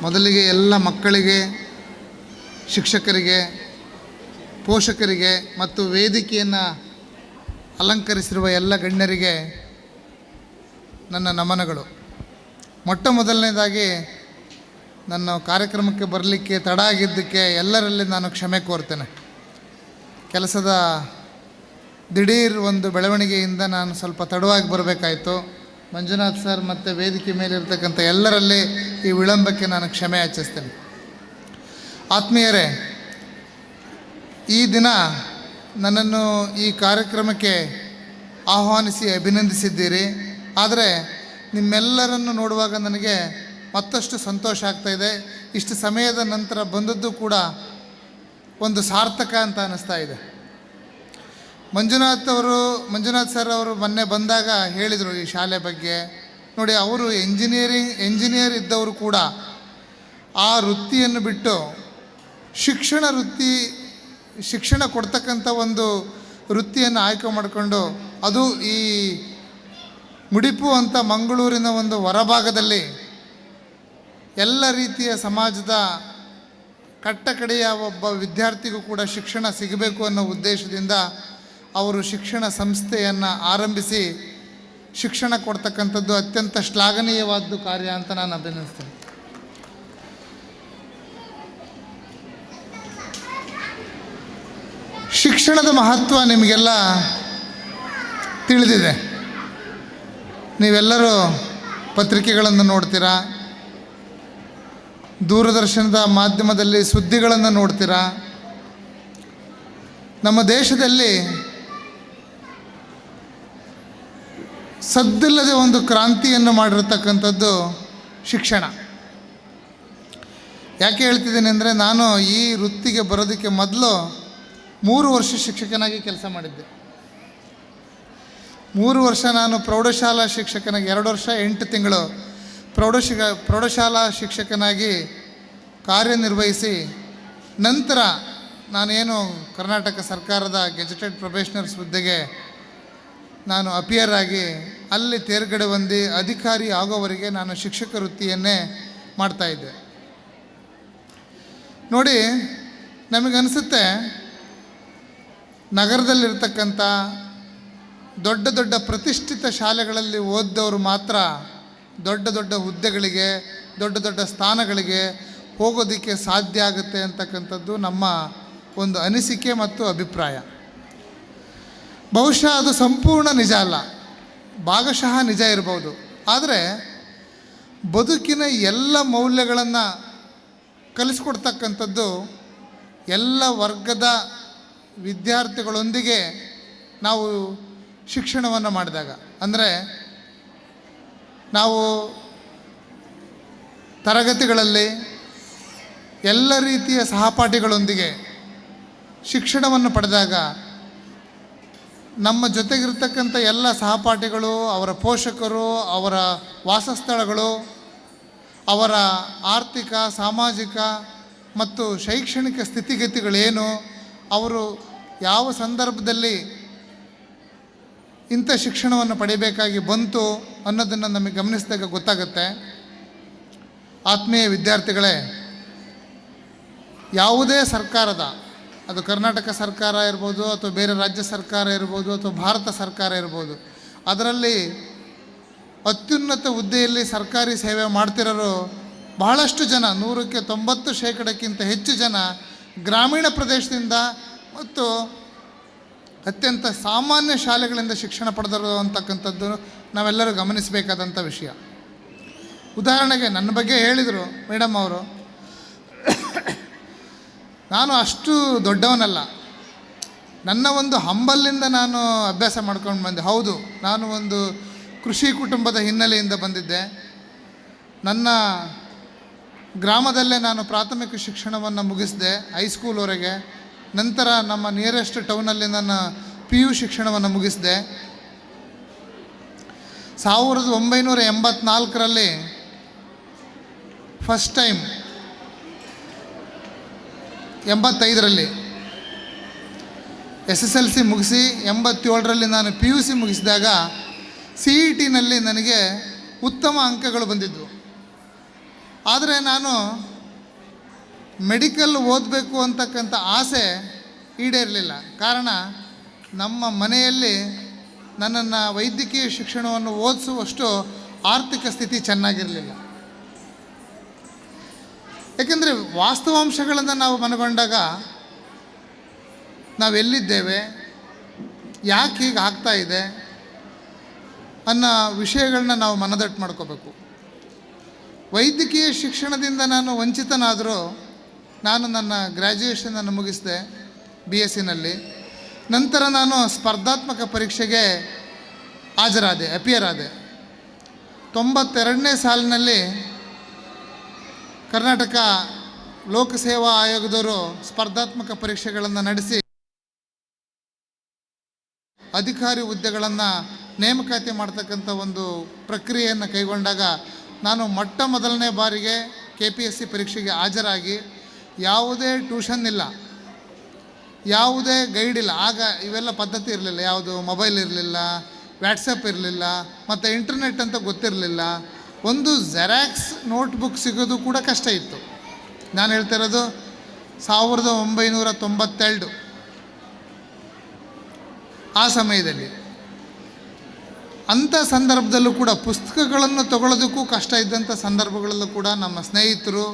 ಮೊದಲಿಗೆ ಎಲ್ಲ ಮಕ್ಕಳಿಗೆ, ಶಿಕ್ಷಕರಿಗೆ, ಪೋಷಕರಿಗೆ ಮತ್ತು ವೇದಿಕೆಯನ್ನು ಅಲಂಕರಿಸಿರುವ ಎಲ್ಲ ಗಣ್ಯರಿಗೆ ನನ್ನ ನಮನಗಳು. ಮೊಟ್ಟ ಮೊದಲನೇದಾಗಿ ನನ್ನ ಕಾರ್ಯಕ್ರಮಕ್ಕೆ ಬರಲಿಕ್ಕೆ ತಡ ಆಗಿದ್ದಕ್ಕೆ ಎಲ್ಲರಲ್ಲಿ ನಾನು ಕ್ಷಮೆ ಕೋರ್ತೇನೆ. ಕೆಲಸದ ದಿಢೀರ್ ಒಂದು ಬೆಳವಣಿಗೆಯಿಂದ ನಾನು ಸ್ವಲ್ಪ ತಡವಾಗಿ ಬರಬೇಕಾಯಿತು. ಮಂಜುನಾಥ್ ಸರ್ ಮತ್ತು ವೇದಿಕೆ ಮೇಲಿರ್ತಕ್ಕಂಥ ಎಲ್ಲರಲ್ಲಿ ಈ ವಿಳಂಬಕ್ಕೆ ನಾನು ಕ್ಷಮೆ ಯಾಚಿಸ್ತೇನೆ. ಆತ್ಮೀಯರೇ, ಈ ದಿನ ನನ್ನನ್ನು ಈ ಕಾರ್ಯಕ್ರಮಕ್ಕೆ ಆಹ್ವಾನಿಸಿ ಅಭಿನಂದಿಸಿದ್ದೀರಿ. ಆದರೆ ನಿಮ್ಮೆಲ್ಲರನ್ನು ನೋಡುವಾಗ ನನಗೆ ಮತ್ತಷ್ಟು ಸಂತೋಷ ಆಗ್ತಾಯಿದೆ. ಇಷ್ಟು ಸಮಯದ ನಂತರ ಬಂದದ್ದು ಕೂಡ ಒಂದು ಸಾರ್ಥಕ ಅಂತ ಅನ್ನಿಸ್ತಾ ಇದೆ. ಮಂಜುನಾಥ್ ಸರ್ ಅವರು ಮೊನ್ನೆ ಬಂದಾಗ ಹೇಳಿದರು ಈ ಶಾಲೆ ಬಗ್ಗೆ. ನೋಡಿ, ಅವರು ಎಂಜಿನಿಯರ್ ಇದ್ದವರು ಕೂಡ ಆ ವೃತ್ತಿಯನ್ನು ಬಿಟ್ಟು ಶಿಕ್ಷಣ ಕೊಡ್ತಕ್ಕಂಥ ಒಂದು ವೃತ್ತಿಯನ್ನು ಆಯ್ಕೆ ಮಾಡಿಕೊಂಡು, ಅದು ಈ ಮುಡಿಪು ಅಂತ ಮಂಗಳೂರಿನ ಒಂದು ಹೊರಭಾಗದಲ್ಲಿ ಎಲ್ಲ ರೀತಿಯ ಸಮಾಜದ ಕಟ್ಟಕಡೆಯ ಒಬ್ಬ ವಿದ್ಯಾರ್ಥಿಗೂ ಕೂಡ ಶಿಕ್ಷಣ ಸಿಗಬೇಕು ಅನ್ನೋ ಉದ್ದೇಶದಿಂದ ಅವರು ಶಿಕ್ಷಣ ಸಂಸ್ಥೆಯನ್ನು ಆರಂಭಿಸಿ ಶಿಕ್ಷಣ ಕೊಡ್ತಕ್ಕಂಥದ್ದು ಅತ್ಯಂತ ಶ್ಲಾಘನೀಯವಾದ ಕಾರ್ಯ ಅಂತ ನಾನು ಅಭಿನಂದಿಸ್ತೇನೆ. ಶಿಕ್ಷಣದ ಮಹತ್ವ ನಿಮಗೆಲ್ಲ ತಿಳಿದಿದೆ. ನೀವೆಲ್ಲರೂ ಪತ್ರಿಕೆಗಳನ್ನು ನೋಡ್ತೀರಾ, ದೂರದರ್ಶನದ ಮಾಧ್ಯಮದಲ್ಲಿ ಸುದ್ದಿಗಳನ್ನು ನೋಡ್ತೀರಾ. ನಮ್ಮ ದೇಶದಲ್ಲಿ ಸದ್ದಿಲ್ಲದೆ ಒಂದು ಕ್ರಾಂತಿಯನ್ನು ಮಾಡಿರತಕ್ಕಂಥದ್ದು ಶಿಕ್ಷಣ. ಯಾಕೆ ಹೇಳ್ತಿದ್ದೀನಿ ಅಂದರೆ, ನಾನು ಈ ವೃತ್ತಿಗೆ ಬರೋದಕ್ಕೆ ಮೊದಲು 3 ವರ್ಷ ಶಿಕ್ಷಕನಾಗಿ ಕೆಲಸ ಮಾಡಿದ್ದೆ. 3 ವರ್ಷ ನಾನು ಪ್ರೌಢಶಾಲಾ ಶಿಕ್ಷಕನಾಗಿ, 2 ವರ್ಷ 8 ತಿಂಗಳು ಪ್ರೌಢಶಾಲಾ ಶಿಕ್ಷಕನಾಗಿ ಕಾರ್ಯನಿರ್ವಹಿಸಿ, ನಂತರ ನಾನೇನು ಕರ್ನಾಟಕ ಸರ್ಕಾರದ ಗೆಜೆಟೆಡ್ ಪ್ರೊಬೇಷನರ್ಸ್ ಹುದ್ದೆಗೆ ನಾನು ಅಪಿಯರ್ ಆಗಿ ಅಲ್ಲಿ ತೇರ್ಗಡೆ ಹೊಂದಿ ಅಧಿಕಾರಿ ಆಗೋವರೆಗೆ ನಾನು ಶಿಕ್ಷಕ ವೃತ್ತಿಯನ್ನೇ ಮಾಡ್ತಾಯಿದ್ದೆ. ನೋಡಿ, ನಮಗನ್ನಿಸುತ್ತೆ ನಗರದಲ್ಲಿರ್ತಕ್ಕಂಥ ದೊಡ್ಡ ದೊಡ್ಡ ಪ್ರತಿಷ್ಠಿತ ಶಾಲೆಗಳಲ್ಲಿ ಓದಿದವರು ಮಾತ್ರ ದೊಡ್ಡ ದೊಡ್ಡ ಹುದ್ದೆಗಳಿಗೆ, ದೊಡ್ಡ ದೊಡ್ಡ ಸ್ಥಾನಗಳಿಗೆ ಹೋಗೋದಕ್ಕೆ ಸಾಧ್ಯ ಆಗುತ್ತೆ ಅಂತಕ್ಕಂಥದ್ದು ನಮ್ಮ ಒಂದು ಅನಿಸಿಕೆ ಮತ್ತು ಅಭಿಪ್ರಾಯ. ಬಹುಶಃ ಅದು ಸಂಪೂರ್ಣ ನಿಜ ಅಲ್ಲ, ಭಾಗಶಃ ನಿಜ ಇರ್ಬೋದು. ಆದರೆ ಬದುಕಿನ ಎಲ್ಲ ಮೌಲ್ಯಗಳನ್ನು ಕಲಿಸ್ಕೊಡ್ತಕ್ಕಂಥದ್ದು ಎಲ್ಲ ವರ್ಗದ ವಿದ್ಯಾರ್ಥಿಗಳೊಂದಿಗೆ ನಾವು ಶಿಕ್ಷಣವನ್ನು ಮಾಡಿದಾಗ, ಅಂದರೆ ನಾವು ತರಗತಿಗಳಲ್ಲಿ ಎಲ್ಲ ರೀತಿಯ ಸಹಪಾಠಿಗಳೊಂದಿಗೆ ಶಿಕ್ಷಣವನ್ನು ಪಡೆದಾಗ ನಮ್ಮ ಜೊತೆಗಿರ್ತಕ್ಕಂಥ ಎಲ್ಲ ಸಹಪಾಠಿಗಳು, ಅವರ ಪೋಷಕರು, ಅವರ ವಾಸಸ್ಥಳಗಳು, ಅವರ ಆರ್ಥಿಕ, ಸಾಮಾಜಿಕ ಮತ್ತು ಶೈಕ್ಷಣಿಕ ಸ್ಥಿತಿಗತಿಗಳೇನು, ಅವರು ಯಾವ ಸಂದರ್ಭದಲ್ಲಿ ಇಂಥ ಶಿಕ್ಷಣವನ್ನು ಪಡೆಯಬೇಕಾಗಿ ಬಂತು ಅನ್ನೋದನ್ನು ನಮಗೆ ಗಮನಿಸಿದಾಗ ಗೊತ್ತಾಗುತ್ತೆ. ಆತ್ಮೀಯ ವಿದ್ಯಾರ್ಥಿಗಳೇ, ಯಾವುದೇ ಸರ್ಕಾರದ, ಅದು ಕರ್ನಾಟಕ ಸರ್ಕಾರ ಇರ್ಬೋದು ಅಥವಾ ಬೇರೆ ರಾಜ್ಯ ಸರ್ಕಾರ ಇರ್ಬೋದು ಅಥವಾ ಭಾರತ ಸರ್ಕಾರ ಇರ್ಬೋದು, ಅದರಲ್ಲಿ ಅತ್ಯುನ್ನತ ಹುದ್ದೆಯಲ್ಲಿ ಸರ್ಕಾರಿ ಸೇವೆ ಮಾಡ್ತಿರೋರು ಬಹಳಷ್ಟು ಜನ, 100ಕ್ಕೆ 90% ಹೆಚ್ಚು ಜನ ಗ್ರಾಮೀಣ ಪ್ರದೇಶದಿಂದ ಮತ್ತು ಅತ್ಯಂತ ಸಾಮಾನ್ಯ ಶಾಲೆಗಳಿಂದ ಶಿಕ್ಷಣ ಪಡೆದರು ಅಂತಕ್ಕಂಥದ್ದು ನಾವೆಲ್ಲರೂ ಗಮನಿಸಬೇಕಾದಂಥ ವಿಷಯ. ಉದಾಹರಣೆಗೆ ನನ್ನ ಬಗ್ಗೆ ಹೇಳಿದರು ಮೇಡಮ್ ಅವರು, ನಾನು ಅಷ್ಟು ದೊಡ್ಡವನಲ್ಲ, ನನ್ನ ಒಂದು ಹಂಬಲಿಂದ ನಾನು ಅಭ್ಯಾಸ ಮಾಡ್ಕೊಂಡು ಬಂದೆ. ಹೌದು, ನಾನು ಒಂದು ಕೃಷಿ ಕುಟುಂಬದ ಹಿನ್ನೆಲೆಯಿಂದ ಬಂದಿದ್ದೆ. ನನ್ನ ಗ್ರಾಮದಲ್ಲೇ ನಾನು ಪ್ರಾಥಮಿಕ ಶಿಕ್ಷಣವನ್ನು ಮುಗಿಸಿದೆ, ಹೈಸ್ಕೂಲ್ವರೆಗೆ. ನಂತರ ನಮ್ಮ ನಿಯರೆಸ್ಟ್ ಟೌನಲ್ಲಿ ನನ್ನ PU ಶಿಕ್ಷಣವನ್ನು ಮುಗಿಸಿದೆ. 1984ರಲ್ಲಿ ಫಸ್ಟ್ ಟೈಮ್, 85ರಲ್ಲಿ SSLC ಮುಗಿಸಿ 87ರಲ್ಲಿ ನಾನು PUC ಮುಗಿಸಿದಾಗ CETನಲ್ಲಿ ನನಗೆ ಉತ್ತಮ ಅಂಕಗಳು ಬಂದಿದ್ದವು. ಆದರೆ ನಾನು ಮೆಡಿಕಲ್ ಓದಬೇಕು ಅಂತಕ್ಕಂಥ ಆಸೆ ಈಡೇರಲಿಲ್ಲ. ಕಾರಣ ನಮ್ಮ ಮನೆಯಲ್ಲಿ ನನ್ನನ್ನು ವೈದ್ಯಕೀಯ ಶಿಕ್ಷಣವನ್ನು ಓದಿಸುವಷ್ಟು ಆರ್ಥಿಕ ಸ್ಥಿತಿ ಚೆನ್ನಾಗಿರಲಿಲ್ಲ. ಏಕೆಂದರೆ ವಾಸ್ತವಾಂಶಗಳನ್ನು ನಾವು ಮನಗೊಂಡಾಗ ನಾವೆಲ್ಲಿದ್ದೇವೆ, ಯಾಕೆ ಹೀಗೆ ಆಗ್ತಾ ಇದೆ ಅನ್ನೋ ವಿಷಯಗಳನ್ನ ನಾವು ಮನದಟ್ಟು ಮಾಡ್ಕೋಬೇಕು. ವೈದ್ಯಕೀಯ ಶಿಕ್ಷಣದಿಂದ ನಾನು ವಂಚಿತನಾದರೂ ನಾನು ನನ್ನ ಗ್ರ್ಯಾಜುಯೇಷನನ್ನು ಮುಗಿಸಿದೆ BScನಲ್ಲಿ. ನಂತರ ನಾನು ಸ್ಪರ್ಧಾತ್ಮಕ ಪರೀಕ್ಷೆಗೆ ಹಾಜರಾದೆ, ಅಪಿಯರ್ ಆದೆ. 92ನೇ ಸಾಲಿನಲ್ಲಿ ಕರ್ನಾಟಕ ಲೋಕಸೇವಾ ಆಯೋಗದವರು ಸ್ಪರ್ಧಾತ್ಮಕ ಪರೀಕ್ಷೆಗಳನ್ನು ನಡೆಸಿ ಅಧಿಕಾರಿ ಹುದ್ದೆಗಳನ್ನು ನೇಮಕಾತಿ ಮಾಡ್ತಕ್ಕಂಥ ಒಂದು ಪ್ರಕ್ರಿಯೆಯನ್ನು ಕೈಗೊಂಡಾಗ ನಾನು ಮೊಟ್ಟ ಮೊದಲನೇ ಬಾರಿಗೆ KPSC ಪರೀಕ್ಷೆಗೆ ಹಾಜರಾಗಿ ಯಾವುದೇ ಟ್ಯೂಷನ್ ಇಲ್ಲ, ಯಾವುದೇ ಗೈಡ್ ಇಲ್ಲ. ಆಗ ಇವೆಲ್ಲ ಪದ್ಧತಿ ಇರಲಿಲ್ಲ, ಯಾವುದು ಮೊಬೈಲ್ ಇರಲಿಲ್ಲ, ವ್ಯಾಟ್ಸಪ್ ಇರಲಿಲ್ಲ, ಮತ್ತು ಇಂಟರ್ನೆಟ್ ಅಂತ ಗೊತ್ತಿರಲಿಲ್ಲ. ಒಂದು ಜೆರಾಕ್ಸ್ ನೋಟ್ಬುಕ್ ಸಿಗೋದು ಕೂಡ ಕಷ್ಟ ಇತ್ತು. ನಾನು ಹೇಳ್ತಾ ಇರೋದು 1992 ಆ ಸಮಯದಲ್ಲಿ. ಅಂಥ ಸಂದರ್ಭದಲ್ಲೂ ಕೂಡ ಪುಸ್ತಕಗಳನ್ನು ತಗೊಳ್ಳೋದಕ್ಕೂ ಕಷ್ಟ ಇದ್ದಂಥ ಸಂದರ್ಭಗಳಲ್ಲೂ ಕೂಡ ನಮ್ಮ ಸ್ನೇಹಿತರು,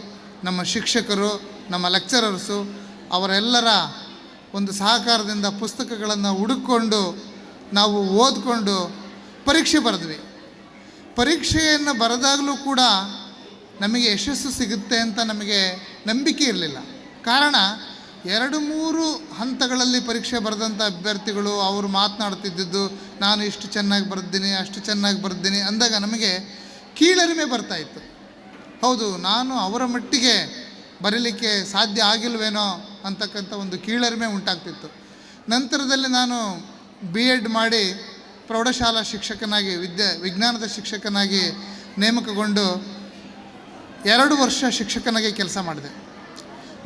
ನಮ್ಮ ಶಿಕ್ಷಕರು, ನಮ್ಮ ಲೆಕ್ಚರರ್ಸು ಅವರೆಲ್ಲರ ಒಂದು ಸಹಕಾರದಿಂದ ಪುಸ್ತಕಗಳನ್ನು ಹುಡುಕೊಂಡು ನಾವು ಓದಿಕೊಂಡು ಪರೀಕ್ಷೆ ಬರೆದ್ವಿ. ಪರೀಕ್ಷೆಯನ್ನು ಬರೆದಾಗಲೂ ಕೂಡ ನಮಗೆ ಯಶಸ್ಸು ಸಿಗುತ್ತೆ ಅಂತ ನಮಗೆ ನಂಬಿಕೆ ಇರಲಿಲ್ಲ. ಕಾರಣ 2-3 ಹಂತಗಳಲ್ಲಿ ಪರೀಕ್ಷೆ ಬರೆದಂಥ ಅಭ್ಯರ್ಥಿಗಳು ಅವರು ಮಾತನಾಡ್ತಿದ್ದು ನಾನು ಇಷ್ಟು ಚೆನ್ನಾಗಿ ಬರೆದ್ದೀನಿ, ಅಷ್ಟು ಚೆನ್ನಾಗಿ ಬರೆದ್ದೀನಿ ಅಂದಾಗ ನಮಗೆ ಕೀಳರಿಮೆ ಬರ್ತಾಯಿತ್ತು. ಹೌದು, ನಾನು ಅವರ ಮಟ್ಟಿಗೆ ಬರೀಲಿಕ್ಕೆ ಸಾಧ್ಯ ಆಗಿಲ್ವೇನೋ ಅಂತಕ್ಕಂಥ ಒಂದು ಕೀಳರಿಮೆ ಉಂಟಾಗ್ತಿತ್ತು. ನಂತರದಲ್ಲಿ ನಾನು B.Ed ಮಾಡಿ ಪ್ರೌಢಶಾಲಾ ಶಿಕ್ಷಕನಾಗಿ ವಿಜ್ಞಾನದ ಶಿಕ್ಷಕನಾಗಿ ನೇಮಕಗೊಂಡು 2 ವರ್ಷ ಶಿಕ್ಷಕನಾಗಿ ಕೆಲಸ ಮಾಡಿದೆ.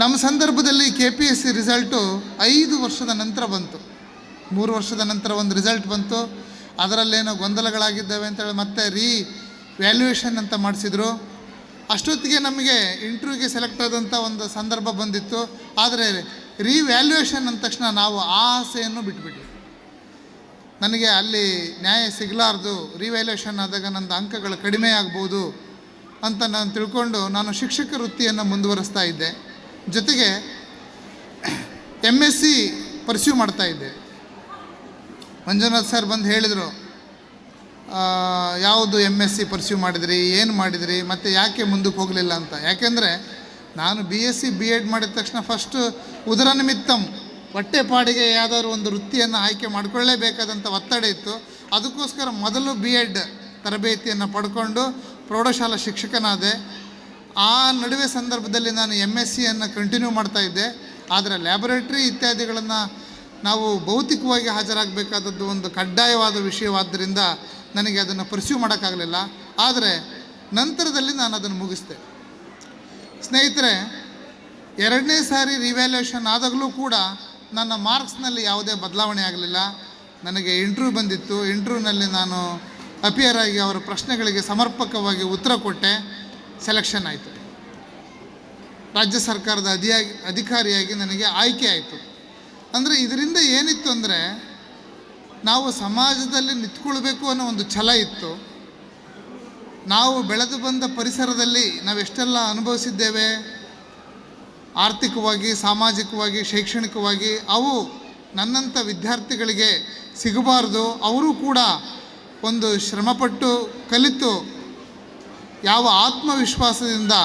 ನಮ್ಮ ಸಂದರ್ಭದಲ್ಲಿ KPSC ರಿಸಲ್ಟು 5 ವರ್ಷದ ನಂತರ ಬಂತು. 3 ವರ್ಷದ ನಂತರ ಒಂದು ರಿಸಲ್ಟ್ ಬಂತು. ಅದರಲ್ಲೇನೋ ಗೊಂದಲಗಳಾಗಿದ್ದಾವೆ ಅಂತೇಳಿ ಮತ್ತೆ ವ್ಯಾಲ್ಯೂಯೇಷನ್ ಅಂತ ಮಾಡಿಸಿದ್ರು. ಅಷ್ಟೊತ್ತಿಗೆ ನಮಗೆ ಇಂಟರ್ವ್ಯೂಗೆ ಸೆಲೆಕ್ಟ್ ಆದಂಥ ಒಂದು ಸಂದರ್ಭ ಬಂದಿತ್ತು. ಆದರೆ ವ್ಯಾಲ್ಯೂಯೇಷನ್ ಅಂದ ತಕ್ಷಣ ನಾವು ಆ ಆಸೆಯನ್ನು ಬಿಟ್ಬಿಟ್ವಿ. ನನಗೆ ಅಲ್ಲಿ ನ್ಯಾಯ ಸಿಗಲಾರ್ದು, ವ್ಯಾಲ್ಯೂಯೇಷನ್ ಆದಾಗ ನನ್ನ ಅಂಕಗಳು ಕಡಿಮೆ ಆಗ್ಬೋದು ಅಂತ ನಾನು ತಿಳ್ಕೊಂಡು ನಾನು ಶಿಕ್ಷಕ ವೃತ್ತಿಯನ್ನು ಮುಂದುವರಿಸ್ತಾ ಇದ್ದೆ. ಜೊತೆಗೆ MSc ಪರ್ಸ್ಯೂ ಮಾಡ್ತಾಯಿದ್ದೆ. ಮಂಜುನಾಥ್ ಸರ್ ಬಂದು ಹೇಳಿದರು, ಯಾವುದು MSc ಪರ್ಸ್ಯೂ ಮಾಡಿದ್ರಿ, ಏನು ಮಾಡಿದ್ರಿ, ಮತ್ತು ಯಾಕೆ ಮುಂದಕ್ಕೆ ಹೋಗಲಿಲ್ಲ ಅಂತ. ಯಾಕೆಂದರೆ ನಾನು BSc B.Ed ಮಾಡಿದ ತಕ್ಷಣ ಫಸ್ಟು ಉದರ ನಿಮಿತ್ತಂ ಹೊಟ್ಟೆಪಾಡಿಗೆ ಯಾವುದಾದ್ರು ಒಂದು ವೃತ್ತಿಯನ್ನು ಆಯ್ಕೆ ಮಾಡಿಕೊಳ್ಳೇಬೇಕಾದಂಥ ಒತ್ತಡ ಇತ್ತು. ಅದಕ್ಕೋಸ್ಕರ ಮೊದಲು B.Ed ತರಬೇತಿಯನ್ನು ಪಡ್ಕೊಂಡು ಪ್ರೌಢಶಾಲಾ ಶಿಕ್ಷಕನಾದೆ. ಆ ನಡುವೆ ಸಂದರ್ಭದಲ್ಲಿ ನಾನು MScಯನ್ನು ಕಂಟಿನ್ಯೂ ಮಾಡ್ತಾಯಿದ್ದೆ. ಆದರೆ ಲ್ಯಾಬೊರೇಟ್ರಿ ಇತ್ಯಾದಿಗಳನ್ನು ನಾವು ಭೌತಿಕವಾಗಿ ಹಾಜರಾಗಬೇಕಾದದ್ದು ಒಂದು ಕಡ್ಡಾಯವಾದ ವಿಷಯವಾದ್ದರಿಂದ ನನಗೆ ಅದನ್ನು ಪರ್ಸ್ಯೂ ಮಾಡೋಕ್ಕಾಗಲಿಲ್ಲ. ಆದರೆ ನಂತರದಲ್ಲಿ ನಾನು ಅದನ್ನು ಮುಗಿಸ್ದೆ. ಸ್ನೇಹಿತರೆ, 2ನೇ ಸಾರಿ ರಿವ್ಯಾಲ್ಯೂಯೇಷನ್ ಆದಾಗಲೂ ಕೂಡ ನನ್ನ ಮಾರ್ಕ್ಸ್ನಲ್ಲಿ ಯಾವುದೇ ಬದಲಾವಣೆ ಆಗಲಿಲ್ಲ. ನನಗೆ ಇಂಟರ್ವ್ಯೂ ಬಂದಿತ್ತು. ಇಂಟರ್ವ್ಯೂನಲ್ಲಿ ನಾನು ಅಪಿಯರ್ ಆಗಿ ಅವರ ಪ್ರಶ್ನೆಗಳಿಗೆ ಸಮರ್ಪಕವಾಗಿ ಉತ್ತರ ಕೊಟ್ಟೆ. ಸೆಲೆಕ್ಷನ್ ಆಯಿತು. ರಾಜ್ಯ ಸರ್ಕಾರದ ಅಧಿಕಾರಿಯಾಗಿ ನನಗೆ ಆಯ್ಕೆ ಆಯಿತು. ಅಂದರೆ ಇದರಿಂದ ಏನಿತ್ತು ಅಂದರೆ ನಾವು ಸಮಾಜದಲ್ಲಿ ನಿಂತ್ಕೊಳ್ಬೇಕು ಅನ್ನೋ ಒಂದು ಛಲ ಇತ್ತು. ನಾವು ಬೆಳೆದು ಬಂದ ಪರಿಸರದಲ್ಲಿ ನಾವೆಷ್ಟೆಲ್ಲ ಅನುಭವಿಸಿದ್ದೇವೆ, ಆರ್ಥಿಕವಾಗಿ, ಸಾಮಾಜಿಕವಾಗಿ, ಶೈಕ್ಷಣಿಕವಾಗಿ, ಅವು ನನ್ನಂಥ ವಿದ್ಯಾರ್ಥಿಗಳಿಗೆ ಸಿಗಬಾರ್ದು. ಅವರು ಕೂಡ ಒಂದು ಶ್ರಮಪಟ್ಟು ಕಲಿತು ಯಾವ ಆತ್ಮವಿಶ್ವಾಸದಿಂದ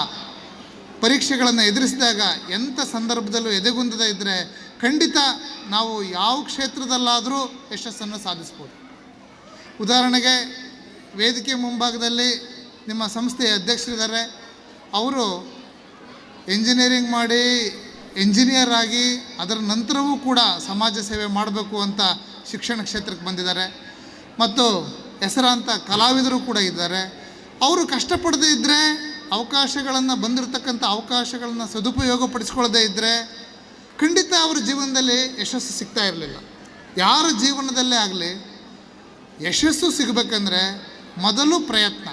ಪರೀಕ್ಷೆಗಳನ್ನು ಎದುರಿಸಿದಾಗ ಎಂಥ ಸಂದರ್ಭದಲ್ಲೂ ಎದೆಗುಂದದೇ ಇದ್ದರೆ ಖಂಡಿತ ನಾವು ಯಾವ ಕ್ಷೇತ್ರದಲ್ಲಾದರೂ ಯಶಸ್ಸನ್ನು ಸಾಧಿಸ್ಬೋದು. ಉದಾಹರಣೆಗೆ ವೇದಿಕೆ ಮುಂಭಾಗದಲ್ಲಿ ನಿಮ್ಮ ಸಂಸ್ಥೆಯ ಅಧ್ಯಕ್ಷರಿದ್ದಾರೆ. ಅವರು ಎಂಜಿನಿಯರಿಂಗ್ ಮಾಡಿ ಎಂಜಿನಿಯರ್ ಆಗಿ ಅದರ ನಂತರವೂ ಕೂಡ ಸಮಾಜ ಸೇವೆ ಮಾಡಬೇಕು ಅಂತ ಶಿಕ್ಷಣ ಕ್ಷೇತ್ರಕ್ಕೆ ಬಂದಿದ್ದಾರೆ. ಮತ್ತು ಹೆಸರಾಂತ ಕಲಾವಿದರು ಕೂಡ ಇದ್ದಾರೆ. ಅವರು ಕಷ್ಟಪಡದೇ ಇದ್ದರೆ, ಅವಕಾಶಗಳನ್ನು ಬಂದಿರತಕ್ಕಂಥ ಅವಕಾಶಗಳನ್ನು ಸದುಪಯೋಗಪಡಿಸ್ಕೊಳ್ಳದೇ ಇದ್ದರೆ ಖಂಡಿತ ಅವ್ರ ಜೀವನದಲ್ಲಿ ಯಶಸ್ಸು ಸಿಗ್ತಾ ಇರಲಿಲ್ಲ. ಯಾರ ಜೀವನದಲ್ಲೇ ಆಗಲಿ ಯಶಸ್ಸು ಸಿಗಬೇಕಂದ್ರೆ ಮೊದಲು ಪ್ರಯತ್ನ.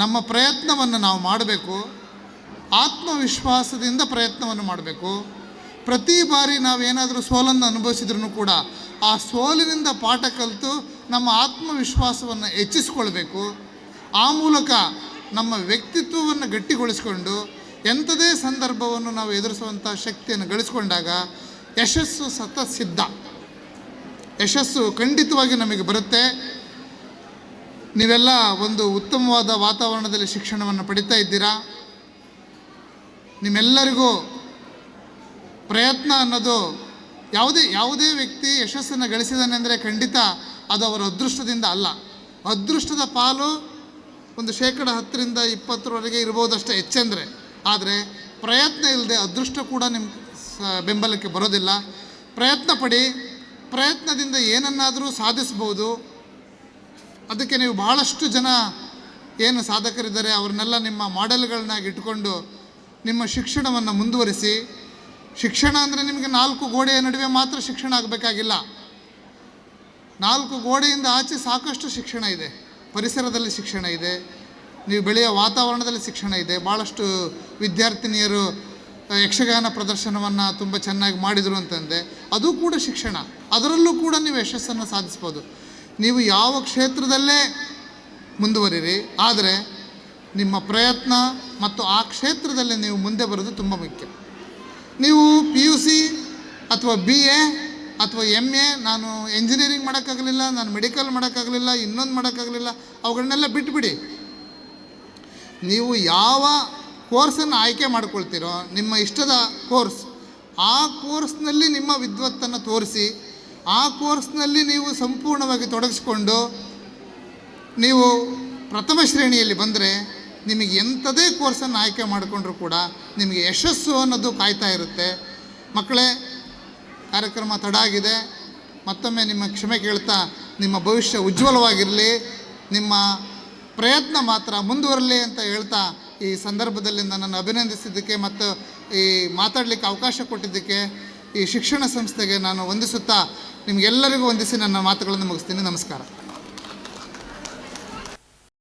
ನಮ್ಮ ಪ್ರಯತ್ನವನ್ನು ನಾವು ಮಾಡಬೇಕು. ಆತ್ಮವಿಶ್ವಾಸದಿಂದ ಪ್ರಯತ್ನವನ್ನು ಮಾಡಬೇಕು. ಪ್ರತಿ ಬಾರಿ ನಾವೇನಾದರೂ ಸೋಲನ್ನು ಅನುಭವಿಸಿದ್ರೂ ಕೂಡ ಆ ಸೋಲಿನಿಂದ ಪಾಠ ಕಲಿತು ನಮ್ಮ ಆತ್ಮವಿಶ್ವಾಸವನ್ನು ಹೆಚ್ಚಿಸ್ಕೊಳ್ಬೇಕು. ಆ ಮೂಲಕ ನಮ್ಮ ವ್ಯಕ್ತಿತ್ವವನ್ನು ಗಟ್ಟಿಗೊಳಿಸ್ಕೊಂಡು ಎಂಥದೇ ಸಂದರ್ಭವನ್ನು ನಾವು ಎದುರಿಸುವಂಥ ಶಕ್ತಿಯನ್ನು ಗಳಿಸ್ಕೊಂಡಾಗ ಯಶಸ್ಸು ಸಿದ್ಧ. ಯಶಸ್ಸು ಖಂಡಿತವಾಗಿ ನಮಗೆ ಬರುತ್ತೆ. ನೀವೆಲ್ಲ ಒಂದು ಉತ್ತಮವಾದ ವಾತಾವರಣದಲ್ಲಿ ಶಿಕ್ಷಣವನ್ನು ಪಡಿತಾ ಇದ್ದೀರಾ. ನಿಮ್ಮೆಲ್ಲರಿಗೂ ಪ್ರಯತ್ನ ಅನ್ನೋದು ಯಾವುದೇ ವ್ಯಕ್ತಿ ಯಶಸ್ಸನ್ನು ಗಳಿಸಿದಾನೆ ಅಂದರೆ ಖಂಡಿತ ಅದು ಅವರ ಅದೃಷ್ಟದಿಂದ ಅಲ್ಲ. ಅದೃಷ್ಟದ ಪಾಲು ಒಂದು 10% ಇರ್ಬೋದಷ್ಟೇ ಹೆಚ್ಚೆಂದರೆ. ಆದರೆ ಪ್ರಯತ್ನ ಇಲ್ಲದೆ ಅದೃಷ್ಟ ಕೂಡ ನಿಮ್ಮ ಬೆಂಬಲಕ್ಕೆ ಬರೋದಿಲ್ಲ. ಪ್ರಯತ್ನ ಪಡಿ. ಪ್ರಯತ್ನದಿಂದ ಏನನ್ನಾದರೂ ಸಾಧಿಸ್ಬೋದು. ಅದಕ್ಕೆ ನೀವು ಭಾಳಷ್ಟು ಜನ ಏನು ಸಾಧಕರಿದ್ದಾರೆ ಅವ್ರನ್ನೆಲ್ಲ ನಿಮ್ಮ ಮಾಡೆಲ್ಗಳನ್ನಾಗಿ ಇಟ್ಕೊಂಡು ನಿಮ್ಮ ಶಿಕ್ಷಣವನ್ನು ಮುಂದುವರಿಸಿ. ಶಿಕ್ಷಣ ಅಂದರೆ ನಿಮಗೆ 4 ಗೋಡೆಯ ನಡುವೆ ಮಾತ್ರ ಶಿಕ್ಷಣ ಆಗಬೇಕಾಗಿಲ್ಲ. 4 ಗೋಡೆಯಿಂದ ಆಚೆ ಸಾಕಷ್ಟು ಶಿಕ್ಷಣ ಇದೆ. ಪರಿಸರದಲ್ಲಿ ಶಿಕ್ಷಣ ಇದೆ, ನೀವು ಬೆಳೆಯೋ ವಾತಾವರಣದಲ್ಲಿ ಶಿಕ್ಷಣ ಇದೆ. ಭಾಳಷ್ಟು ವಿದ್ಯಾರ್ಥಿನಿಯರು ಯಕ್ಷಗಾನ ಪ್ರದರ್ಶನವನ್ನು ತುಂಬ ಚೆನ್ನಾಗಿ ಮಾಡಿದರು ಅಂತಂದೆ, ಅದು ಕೂಡ ಶಿಕ್ಷಣ. ಅದರಲ್ಲೂ ಕೂಡ ನೀವು ಯಶಸ್ಸನ್ನು ಸಾಧಿಸ್ಬೋದು. ನೀವು ಯಾವ ಕ್ಷೇತ್ರದಲ್ಲೇ ಮುಂದುವರಿರಿ, ಆದರೆ ನಿಮ್ಮ ಪ್ರಯತ್ನ ಮತ್ತು ಆ ಕ್ಷೇತ್ರದಲ್ಲಿ ನೀವು ಮುಂದೆ ಬರೋದು ತುಂಬ ಮುಖ್ಯ. ನೀವು PUC ಅಥವಾ BA ಅಥವಾ MA, ನಾನು ಎಂಜಿನಿಯರಿಂಗ್ ಮಾಡೋಕ್ಕಾಗಲಿಲ್ಲ, ನಾನು ಮೆಡಿಕಲ್ ಮಾಡೋಕ್ಕಾಗಲಿಲ್ಲ, ಇನ್ನೊಂದು ಮಾಡೋಕ್ಕಾಗಲಿಲ್ಲ, ಅವುಗಳನ್ನೆಲ್ಲ ಬಿಟ್ಟುಬಿಡಿ. ನೀವು ಯಾವ ಕೋರ್ಸನ್ನು ಆಯ್ಕೆ ಮಾಡ್ಕೊಳ್ತೀರೋ, ನಿಮ್ಮ ಇಷ್ಟದ ಕೋರ್ಸ್, ಆ ಕೋರ್ಸ್ನಲ್ಲಿ ನಿಮ್ಮ ವಿದ್ವತ್ತನ್ನು ತೋರಿಸಿ, ಆ ಕೋರ್ಸ್ನಲ್ಲಿ ನೀವು ಸಂಪೂರ್ಣವಾಗಿ ತೊಡಗಿಸ್ಕೊಂಡು ನೀವು ಪ್ರಥಮ ಶ್ರೇಣಿಯಲ್ಲಿ ಬಂದರೆ ನಿಮಗೆ ಎಂಥದೇ ಕೋರ್ಸನ್ನು ಆಯ್ಕೆ ಮಾಡಿಕೊಂಡ್ರೂ ಕೂಡ ನಿಮಗೆ ಯಶಸ್ಸು ಅನ್ನೋದು ಕಾಯ್ತಾ ಇರುತ್ತೆ. ಮಕ್ಕಳೇ, ಕಾರ್ಯಕ್ರಮ ತಡ ಆಗಿದೆ. ಮತ್ತೊಮ್ಮೆ ನಿಮ್ಮ ಕ್ಷಮೆ ಕೇಳ್ತಾ ನಿಮ್ಮ ಭವಿಷ್ಯ ಉಜ್ವಲವಾಗಿರಲಿ, ನಿಮ್ಮ ಪ್ರಯತ್ನ ಮಾತ್ರ ಮುಂದುವರಲಿ ಅಂತ ಹೇಳ್ತಾ ಈ ಸಂದರ್ಭದಲ್ಲಿ ನನ್ನನ್ನು ಅಭಿನಂದಿಸಿದ್ದಕ್ಕೆ ಮತ್ತು ಈ ಮಾತಾಡಲಿಕ್ಕೆ ಅವಕಾಶ ಕೊಟ್ಟಿದ್ದಕ್ಕೆ ಈ ಶಿಕ್ಷಣ ಸಂಸ್ಥೆಗೆ ನಾನು ವಂದಿಸುತ್ತಾ ನಿಮಗೆಲ್ಲರಿಗೂ ವಂದಿಸಿ ನನ್ನ ಮಾತುಗಳನ್ನು ಮುಗಿಸ್ತೀನಿ. ನಮಸ್ಕಾರ.